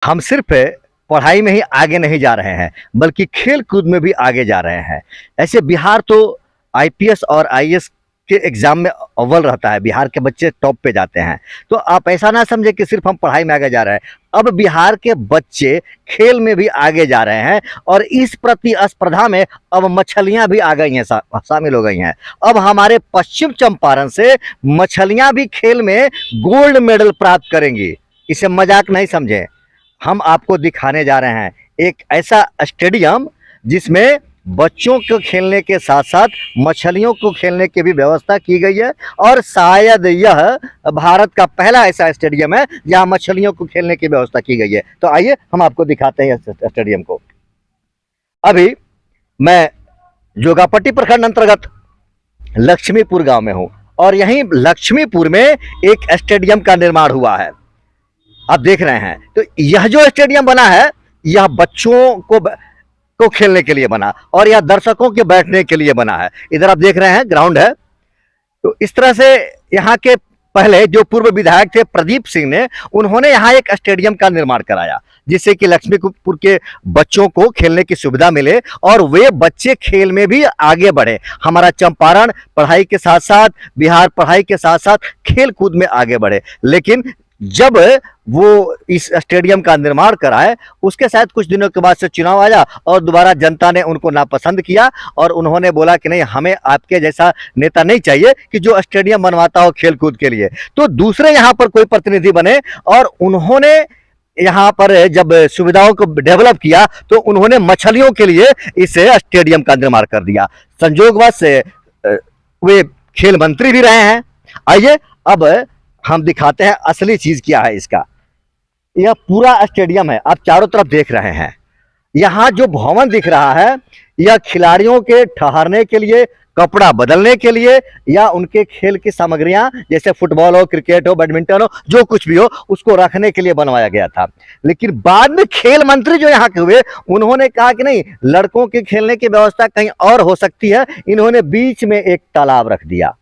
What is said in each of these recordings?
हम सिर्फ पढ़ाई में ही आगे नहीं जा रहे हैं बल्कि खेल कूद में भी आगे जा रहे हैं। ऐसे बिहार तो आईपीएस और आईएएस के एग्जाम में अव्वल रहता है, बिहार के बच्चे टॉप पे जाते हैं। तो आप ऐसा ना समझे कि सिर्फ हम पढ़ाई में आगे जा रहे हैं, अब बिहार के बच्चे खेल में भी आगे जा रहे हैं और इस प्रतिस्पर्धा में अब मछलियां भी आ गई हैं, शामिल हो गई हैं। अब हमारे पश्चिम चंपारण से मछलियां भी खेल में गोल्ड मेडल प्राप्त करेंगी। इसे मजाक नहीं समझें। हम आपको दिखाने जा रहे हैं एक ऐसा स्टेडियम जिसमें बच्चों को खेलने के साथ साथ मछलियों को खेलने की भी व्यवस्था की गई है और शायद यह भारत का पहला ऐसा स्टेडियम है जहां मछलियों को खेलने की व्यवस्था की गई है। तो आइए हम आपको दिखाते हैं इस स्टेडियम को। अभी मैं जोगापट्टी प्रखंड अंतर्गत लक्ष्मीपुर गांव में हूं और यहीं लक्ष्मीपुर में एक स्टेडियम का निर्माण हुआ है, आप देख रहे हैं। तो यह जो स्टेडियम बना है यह बच्चों को खेलने के लिए बना और यह दर्शकों के बैठने के लिए बना है। इधर आप देख रहे हैं ग्राउंड है। तो इस तरह से यहाँ के पहले जो पूर्व विधायक थे प्रदीप सिंह ने, उन्होंने यहाँ एक स्टेडियम का निर्माण कराया जिससे कि लक्ष्मीपुर के बच्चों को खेलने की सुविधा मिले और वे बच्चे खेल में भी आगे बढ़े। हमारा चंपारण पढ़ाई के साथ साथ, बिहार पढ़ाई के साथ साथ खेल कूद में आगे बढ़े। लेकिन जब वो इस स्टेडियम का निर्माण कराए उसके शायद कुछ दिनों के बाद से चुनाव आया और दोबारा जनता ने उनको नापसंद किया और उन्होंने बोला कि नहीं, हमें आपके जैसा नेता नहीं चाहिए कि जो स्टेडियम बनवाता हो खेल कूद के लिए। तो दूसरे यहाँ पर कोई प्रतिनिधि बने और उन्होंने यहाँ पर जब सुविधाओं को डेवलप किया तो उन्होंने मछलियों के लिए इस स्टेडियम का निर्माण कर दिया। संयोगवश से वे खेल मंत्री भी रहे हैं। आइए अब हम दिखाते हैं असली चीज क्या है इसका। यह पूरा स्टेडियम है, आप चारों तरफ देख रहे हैं। यहाँ जो भवन दिख रहा है यह खिलाड़ियों के ठहरने के लिए, कपड़ा बदलने के लिए या उनके खेल की सामग्रियां जैसे फुटबॉल हो, क्रिकेट हो, बैडमिंटन हो, जो कुछ भी हो उसको रखने के लिए बनवाया गया था। लेकिन बाद में खेल मंत्री जो यहाँ के हुए उन्होंने कहा कि नहीं, लड़कों के खेलने की व्यवस्था कहीं और हो सकती है। इन्होंने बीच में एक तालाब रख दिया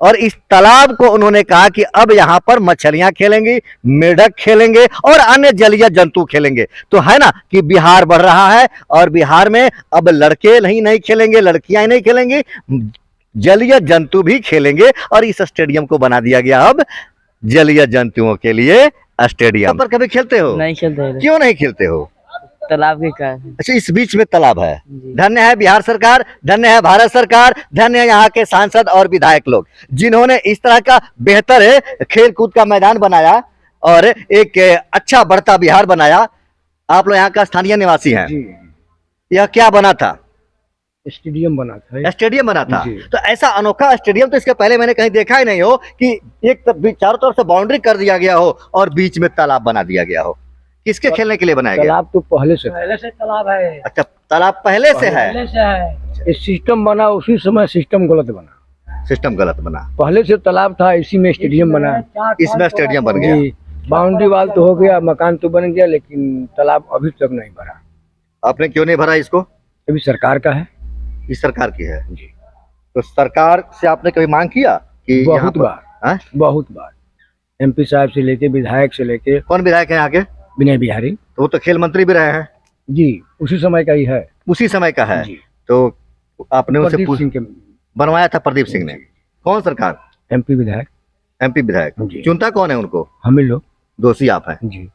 और इस तालाब को उन्होंने कहा कि अब यहां पर मछलियां खेलेंगी, मेढक खेलेंगे और अन्य जलीय जंतु खेलेंगे। तो है ना कि बिहार बढ़ रहा है और बिहार में अब लड़के नहीं खेलेंगे, लड़कियां नहीं खेलेंगी, जलीय जंतु भी खेलेंगे और इस स्टेडियम को बना दिया गया अब जलीय जंतुओं के लिए स्टेडियम। पर कभी खेलते हो? नहीं खेलते। क्यों नहीं खेलते हो? तालाब के कारण। अच्छा, इस बीच में तालाब है। धन्य है बिहार सरकार, धन्य है भारत सरकार, धन्य है यहाँ के सांसद और विधायक लोग जिन्होंने इस तरह का बेहतर खेल कूद का मैदान बनाया और एक अच्छा बढ़ता बिहार बनाया। आप लोग यहाँ का स्थानीय निवासी हैं। यह क्या बना था? स्टेडियम बना था। स्टेडियम बना था। तो ऐसा अनोखा स्टेडियम तो इसके पहले मैंने कहीं देखा ही नहीं हो कि एक चारों तरफ से बाउंड्री कर दिया गया हो और बीच में तालाब बना दिया गया हो। किसके खेलने के लिए बनाया गया? तालाब तो पहले से तालाब है। अच्छा, तालाब पहले से है। ये सिस्टम बना उसी समय सिस्टम गलत बना। सिस्टम गलत बना। पहले से तालाब था, इसी में स्टेडियम बना, इसमें स्टेडियम बन गया। बाउंड्री वाल तो हो गया, मकान तो बन गया, लेकिन तालाब अभी तक नहीं भरा। आपने क्यों नहीं भरा इसको? अभी सरकार का है। इस सरकार की है जी। तो सरकार से आपने कभी मांग किया कि? बहुत बार एमपी साहब से लेके, विधायक से लेके। कौन विधायक है यहाँ के? विनय बिहारी। तो वो तो खेल मंत्री भी रहे हैं जी, उसी समय का ही है। उसी समय का है जी। तो आपने उनसे बनवाया था? प्रदीप सिंह ने। कौन सरकार? एमपी विधायक। एमपी विधायक चुनता कौन है उनको? हम लोग। दोषी आप हैं जी।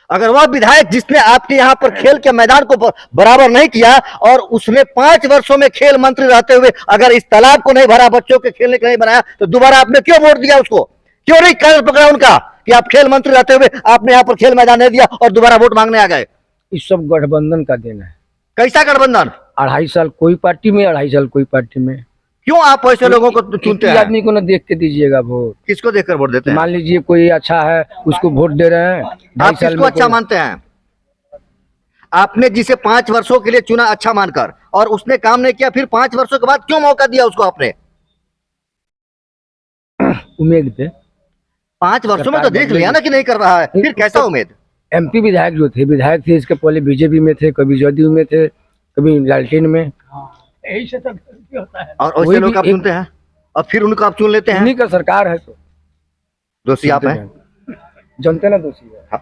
अगर वह विधायक जिसने आपके यहाँ पर खेल के मैदान को बराबर नहीं किया और उसने 5 वर्षों में खेल मंत्री रहते हुए अगर इस तालाब को नहीं भरा, बच्चों के खेलने के नहीं बनाया, तो दोबारा आपने क्यों वोट दिया उसको? क्यों नहीं कान पकड़ा उनका कि आप खेल मंत्री रहते हुए आपने यहाँ पर खेल मैदान नहीं दिया और दोबारा वोट मांगने आ गए? इस सब गठबंधन का देना है। कैसा गठबंधन? 2.5 साल कोई पार्टी में, 2.5 साल कोई पार्टी में। क्यों आप ऐसे लोगों को चुनते हैं? आदमी को ना देख के दीजिएगा वोट। किसको देखकर वोट देते हैं? मान लीजिए कोई अच्छा है उसको वोट दे रहे हैं। आप किसको अच्छा मानते हैं? आपने जिसे 5 वर्षों के लिए चुना अच्छा मानकर और उसने काम नहीं किया, फिर 5 वर्षों के बाद क्यों मौका दिया उसको आपने? उम्मीद पे 5 वर्षों में तो देख लिया ना कि नहीं कर रहा है, फिर कैसा उम्मीद? एमपी विधायक जो थे, विधायक थे इसके पहले बीजेपी में थे, कभी जदयू में थे, कभी लालटेन में। यही से तक होता है। और वैसे लोग आप चुनते हैं और फिर उनको आप चुन लेते हैं। उन्हीं का सरकार है तो दोषी आप हैं। जनता ना दोषी है।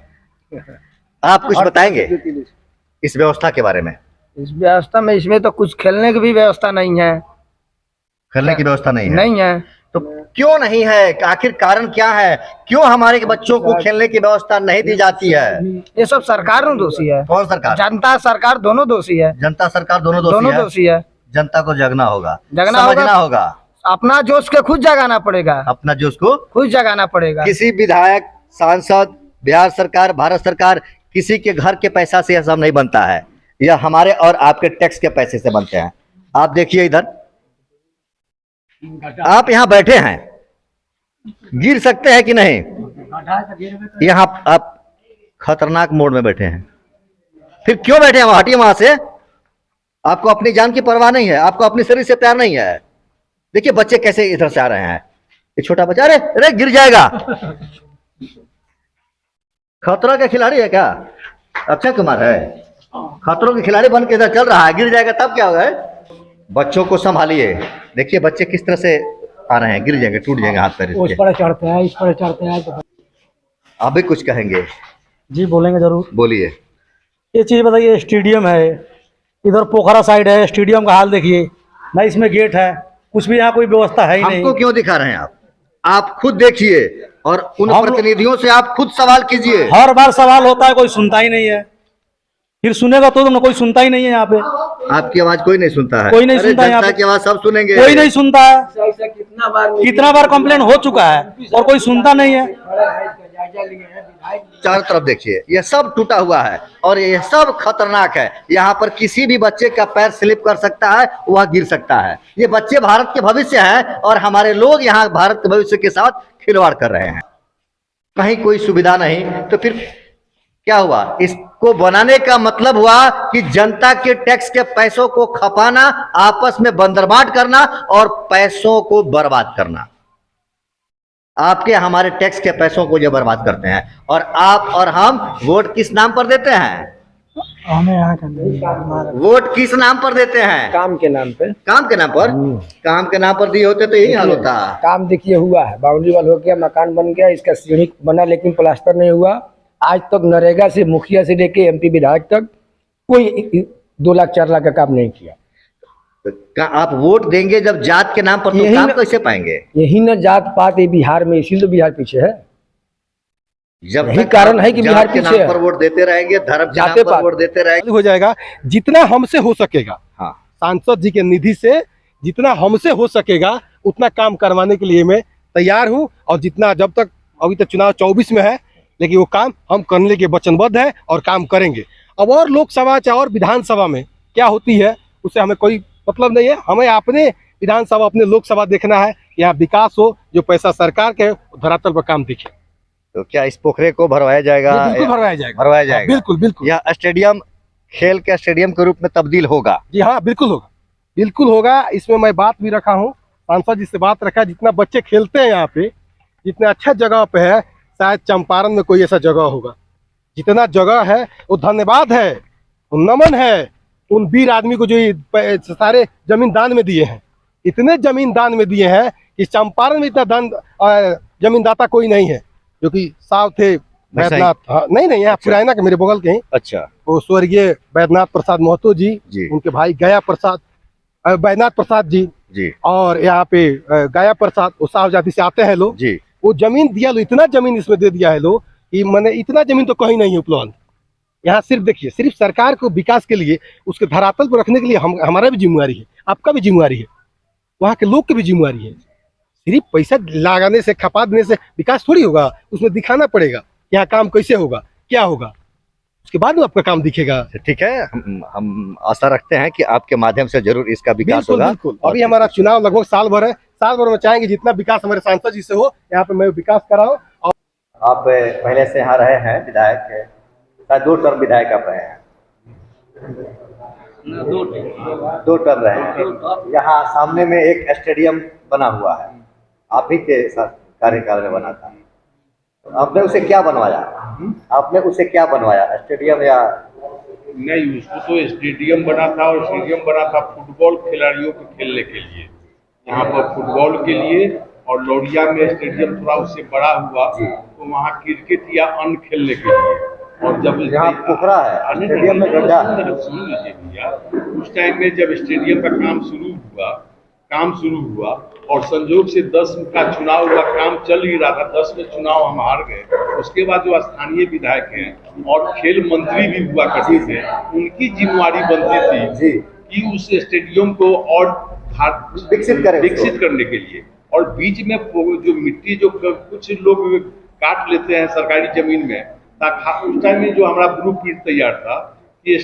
आप कुछ बताएंगे इस व्यवस्था के बारे में? इस व्यवस्था में, इसमें तो कुछ खेलने की भी व्यवस्था नहीं है। खेलने की व्यवस्था नहीं है? नहीं है। तो क्यों नहीं है? आखिर कारण क्या है? क्यों हमारे बच्चों को खेलने की व्यवस्था नहीं दी जाती है? ये सब सरकार में दोषी है। कौन सरकार? जनता सरकार दोनों दोषी है। जनता सरकार दोनों दोषी है। जनता को जगना होगा, समझना होगा। अपना जोश के खुद जगाना पड़ेगा। अपना जोश को खुद जगाना पड़ेगा। किसी विधायक, सांसद, बिहार सरकार, भारत सरकार, किसी के घर के पैसा से यह सब नहीं बनता है। यह हमारे और आपके टैक्स के पैसे से बनते हैं। आप देखिए इधर, आप यहाँ बैठे हैं, गिर सकते हैं कि नहीं? यहाँ आप खतरनाक मोड में बैठे हैं। फिर क्यों बैठे हैं? हटिए वहां से। आपको अपनी जान की परवाह नहीं है, आपको अपने शरीर से प्यार नहीं है। देखिए बच्चे कैसे इधर से आ रहे हैं। ये छोटा बच्चा, अरे अरे गिर जाएगा। खतरा का खिलाड़ी है क्या? अक्षय कुमार है? खतरों के खिलाड़ी बन के इधर चल रहा है, गिर जाएगा तब क्या होगा? बच्चों को संभालिए। देखिए बच्चे किस तरह से आ रहे हैं, गिर जाएंगे, टूट जाएंगे हाथ पैर इसके। उस पर चढ़ते हैं, इस पर चढ़ते हैं। तो आप भी कुछ कहेंगे? जी बोलेंगे जरूर। बोलिए। ये चीज़ बताइए, स्टेडियम है इधर, पोखरा साइड है, स्टेडियम का हाल देखिए ना, इसमें गेट है, कुछ भी यहाँ कोई व्यवस्था है ही नहीं। हमको क्यों दिखा रहे हैं आप खुद देखिए और उन प्रतिनिधियों से आप खुद सवाल कीजिए। हर बार सवाल होता है, कोई सुनता ही नहीं है। फिर सुनेगा तो तुम, कोई सुनता ही नहीं है यहाँ पे। आपकी आवाज कोई नहीं सुनता है? कोई नहीं सुनता है यहाँ पे। की आवाज सब सुनेंगे, कोई नहीं सुनता है। कितना बार कंप्लेन हो चुका है और कोई सुनता नहीं है। चारों तरफ देखिए, यह सब टूटा हुआ है और यह सब खतरनाक है। यहाँ पर किसी भी बच्चे का पैर स्लिप कर सकता है, वह गिर सकता है। ये बच्चे भारत के भविष्य हैं और हमारे लोग यहाँ भारत के भविष्य के साथ खिलवाड़ कर रहे हैं। कहीं कोई सुविधा नहीं, तो फिर क्या हुआ? इसको बनाने का मतलब हुआ कि जनता के टैक्स के पैसों को खपाना, आपस में बंदरबाट करना और पैसों को बर्बाद करना। आपके हमारे टैक्स के पैसों को जो बर्बाद करते हैं, और आप और हम वोट किस नाम पर देते हैं? हमें यहाँ वोट किस नाम पर देते हैं? काम के नाम पे। काम के नाम पर? काम के नाम पर दिए होते तो यही हाल होता। काम देखिए हुआ है, बाउंड्री वाल हो गया, मकान बन गया, इसका सीढ़ी बना लेकिन प्लास्टर नहीं हुआ। आज तक नरेगा से, मुखिया से लेके एमपी विधायक तक कोई 2 लाख 4 लाख का काम नहीं किया। तो आप वोट देंगे जब जात के नाम पर, तो काम कैसे पाएंगे? यही न जात पात है बिहार में, इसीलिए तो बिहार पीछे है। जब यही कारण है कि बिहार के नाम पर वोट देते रहेंगे, धर्म के नाम पर वोट देते रहेंगे, हो जाएगा। जितना हमसे हो सकेगा, हाँ, सांसद जी के निधि से जितना हमसे हो सकेगा उतना काम करवाने के लिए मैं तैयार हूं। और जितना, जब तक अभी तक चुनाव 24 में है, लेकिन वो काम हम करने के वचनबद्ध है और काम करेंगे। अब और लोकसभा चाहे और विधानसभा में क्या होती है उससे हमें कोई मतलब नहीं है। हमें अपने विधानसभा, अपने लोकसभा देखना है, यहाँ विकास हो, जो पैसा सरकार के धरातल पर काम दिखे। तो क्या इस पोखरे को भरवाया जाएगा? बिल्कुल भरवाया जाएगा। भरवाया जाएगा, बिल्कुल बिल्कुल। यह स्टेडियम खेल के स्टेडियम के रूप में तब्दील होगा? जी हाँ, बिल्कुल होगा, बिल्कुल होगा। इसमें मैं बात भी रखा हूँ, सांसद जी से बात रखा। जितना बच्चे खेलते हैं यहाँ पे, जितने अच्छा जगह पे है, शायद चंपारण में कोई ऐसा जगह होगा। जितना जगह है वो धन्यवाद है, नमन है उन वीर आदमी को जो सारे जमीन दान में दिए हैं। इतने जमीन दान में दिए हैं कि चंपारण में इतना दान जमीन दाता कोई नहीं है। जो कि साहब थे बैद्यनाथ, हाँ, नहीं यहाँ अच्छा। पुराना के मेरे बगल के ही, अच्छा, वो स्वर्गीय बैद्यनाथ प्रसाद महतो जी, उनके भाई गया प्रसाद, बैद्यनाथ प्रसाद जी, और यहाँ पे गया प्रसाद, वो साहब जाति से आते हैं लोग जी। वो जमीन दिया लो, इतना जमीन इसमें दे दिया है लोग कि मैंने, इतना जमीन तो कहीं नहीं है उपलब्ध। यहाँ सिर्फ देखिए, सिर्फ सरकार को विकास के लिए, उसके धरातल पर रखने के लिए हमारा भी जिम्मेवारी है, आपका भी जिम्मेवारी है, वहाँ के लोग की भी जिम्मेवारी है। सिर्फ पैसा लगाने से, खपा देने से विकास थोड़ी होगा। उसमें दिखाना पड़ेगा यहाँ काम कैसे होगा, क्या होगा, उसके बाद में आपका काम दिखेगा। ठीक है, हम आशा रखते हैं कि आपके माध्यम से जरूर इसका विकास होगा। बिल्कुल। अभी हमारा चुनाव लगभग साल भर है, साल भर में चाहेंगे जितना विकास हमारे सांसद जी से हो, यहाँ पे मैं विकास कराऊं। और आप पहले से यहाँ रहे हैं विधायक, शायद 2 टर्म विधायक आप रहे हैं? 2 टर्म रहे हैं। यहाँ सामने में एक स्टेडियम बना हुआ है, आप ही के साथ कार्यकाल में बना था। आपने उसे क्या बनवाया? आपने उसे क्या बनवाया, स्टेडियम या नहीं? उसको तो स्टेडियम बना था, और स्टेडियम बना था फुटबॉल खिलाड़ियों को खेलने के लिए, यहाँ पर फुटबॉल के लिए। और लौरिया में स्टेडियम थोड़ा उससे बड़ा हुआ, तो वहाँ क्रिकेट या अन्य खेलने के लिए। और जब यहाँ पोखरा है, स्टेडियम में गड्ढा है। सुन लीजिए भैया, उस टाइम में जब स्टेडियम का काम शुरू हुआ और संजोग से 10 का चुनाव हुआ, काम चल ही रहा था, 10 में चुनाव हम हार गए। उसके बाद जो स्थानीय विधायक हैं और खेल मंत्री भी हुआ करते थे, उनकी जिम्मेवारी बनती थी कि उस स्टेडियम को और विकसित करने के लिए। और बीच में जो मिट्टी जो कुछ लोग काट लेते हैं सरकारी जमीन में, ताकि उस टाइम में जो हमारा ब्लू प्रिंट तैयार था कि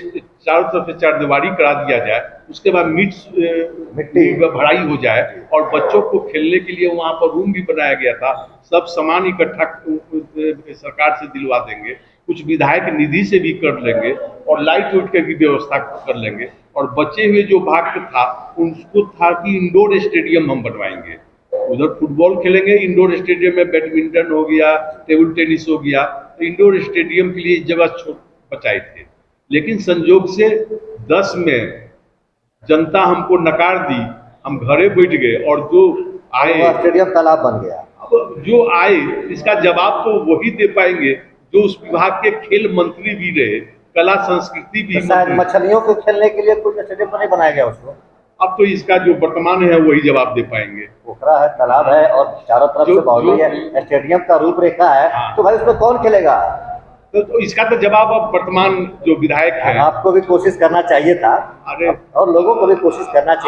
चारों तरफ से चारदीवारी करा दिया जाए, उसके बाद मिट्टी भराई हो जाए और बच्चों को खेलने के लिए वहाँ पर रूम भी बनाया गया था। सब सामान इकट्ठा सरकार से दिलवा देंगे, कुछ विधायक निधि से भी कर लेंगे और लाइट वाइट की भी व्यवस्था कर लेंगे। और बचे हुए जो भाग था उनको था कि इंडोर स्टेडियम हम बनवाएंगे, उधर फुटबॉल खेलेंगे, इंडोर स्टेडियम में बैडमिंटन हो गया, टेबल टेनिस हो गया, तो इंडोर स्टेडियम के लिए जगह बचाए थे। लेकिन संजोग से 10 में जनता हमको नकार दी, हम घरे बैठ गए और जो आए स्टेडियम तालाब बन गया। अब जो आए इसका जवाब तो वही दे पाएंगे जो उस विभाग के खेल मंत्री भी रहे, कला संस्कृति भी। शायद मछलियों को खेलने के लिए कोई स्टेडियम नहीं बनाया गया उसको। अब तो इसका जो वर्तमान है वही जवाब दे पाएंगे। पोखरा है, तालाब है और चारों तरफ से बाउंड्री है, स्टेडियम का रूपरेखा है, तो भाई उसमें कौन खेलेगा? तो इसका तो जवाब अब वर्तमान जो विधायक है। आपको भी कोशिश करना चाहिए था, अरे और लोगों को भी कोशिश करना चाहिए।